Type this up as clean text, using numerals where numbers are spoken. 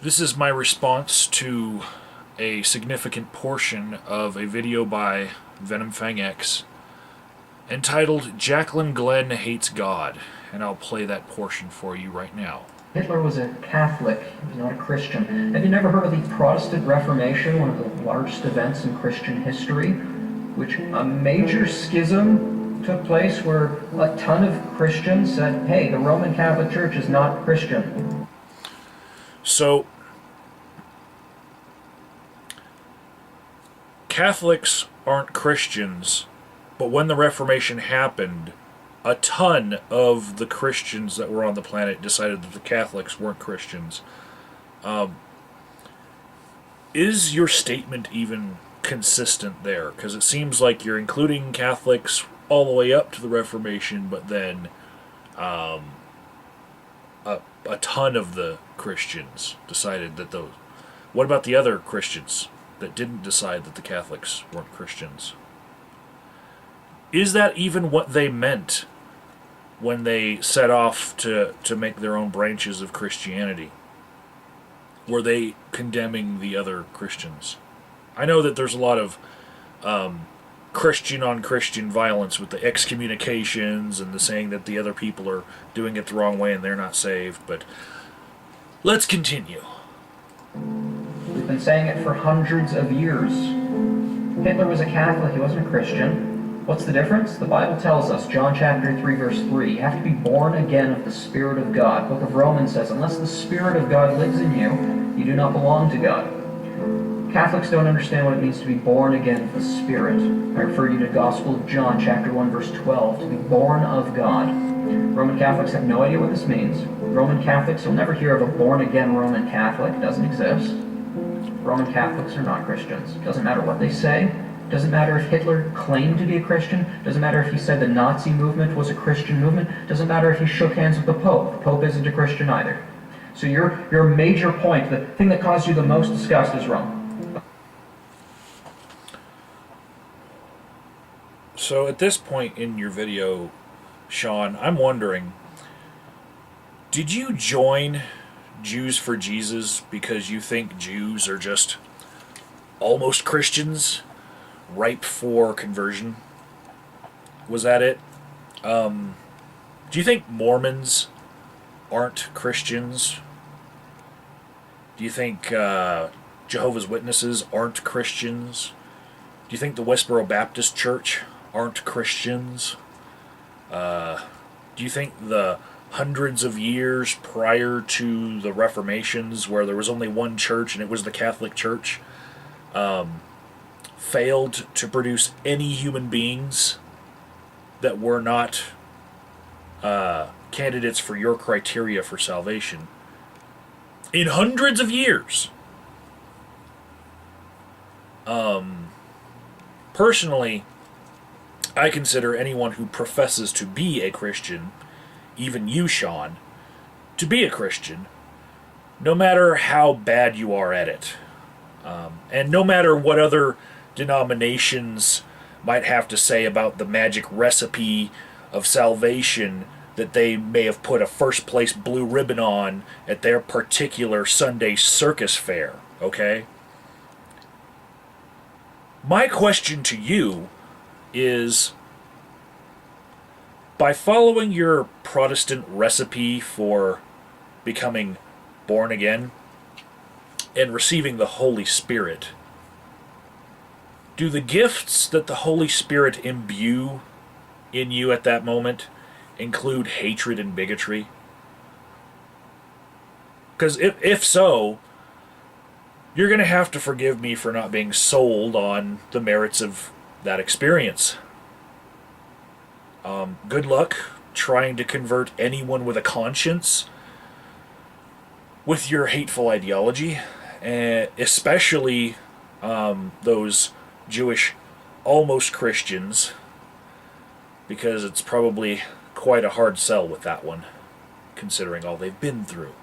This is my response to a significant portion of a video by VenomFangX entitled Jacqueline Glenn Hates God, and I'll play that portion for you right now. Hitler was a Catholic, he was not a Christian. Have you never heard of the Protestant Reformation, one of the largest events in Christian history, which a major schism took place where a ton of Christians said, hey, the Roman Catholic Church is not Christian. So, Catholics aren't Christians, but when the Reformation happened, a ton of the Christians that were on the planet decided that the Catholics weren't Christians. Is your statement even consistent there? Because it seems like you're including Catholics all the way up to the Reformation, but then a ton of the Christians decided that those... What about the other Christians that didn't decide that the Catholics weren't Christians? Is that even what they meant when they set off to make their own branches of Christianity? Were they condemning the other Christians? I know that there's a lot of Christian-on-Christian violence with the excommunications and the saying that the other people are doing it the wrong way and they're not saved, but let's continue. We've been saying it for hundreds of years. Hitler was a Catholic, he wasn't a Christian. What's the difference? The Bible tells us, John chapter 3, verse 3, you have to be born again of the Spirit of God. Book of Romans says, unless the Spirit of God lives in you, you do not belong to God. Catholics don't understand what it means to be born again of the Spirit. I refer you to Gospel of John chapter 1, verse 12, to be born of God. Roman Catholics have no idea what this means. Roman Catholics, you'll never hear of a born-again Roman Catholic. It doesn't exist. Roman Catholics are not Christians. Doesn't matter what they say. Doesn't matter if Hitler claimed to be a Christian. Doesn't matter if he said the Nazi movement was a Christian movement. Doesn't matter if he shook hands with the Pope. The Pope isn't a Christian either. So your major point, the thing that caused you the most disgust, is wrong. So at this point in your video, Sean, I'm wondering, did you join Jews for Jesus because you think Jews are just almost Christians, ripe for conversion? Was that it? Do you think Mormons aren't Christians? Do you think Jehovah's Witnesses aren't Christians? Do you think the Westboro Baptist Church aren't Christians? Do you think the hundreds of years prior to the Reformations, where there was only one church and it was the Catholic Church, failed to produce any human beings that were not candidates for your criteria for salvation in hundreds of years? Personally, I consider anyone who professes to be a Christian, even you, Sean, to be a Christian, no matter how bad you are at it. And no matter what other denominations might have to say about the magic recipe of salvation that they may have put a first-place blue ribbon on at their particular Sunday circus fair, okay? My question to you is, by following your Protestant recipe for becoming born again and receiving the Holy Spirit, do the gifts that the Holy Spirit imbue in you at that moment include hatred and bigotry? Because if so, you're going to have to forgive me for not being sold on the merits of that experience. Good luck trying to convert anyone with a conscience with your hateful ideology, especially those Jewish almost Christians, because it's probably quite a hard sell with that one, considering all they've been through.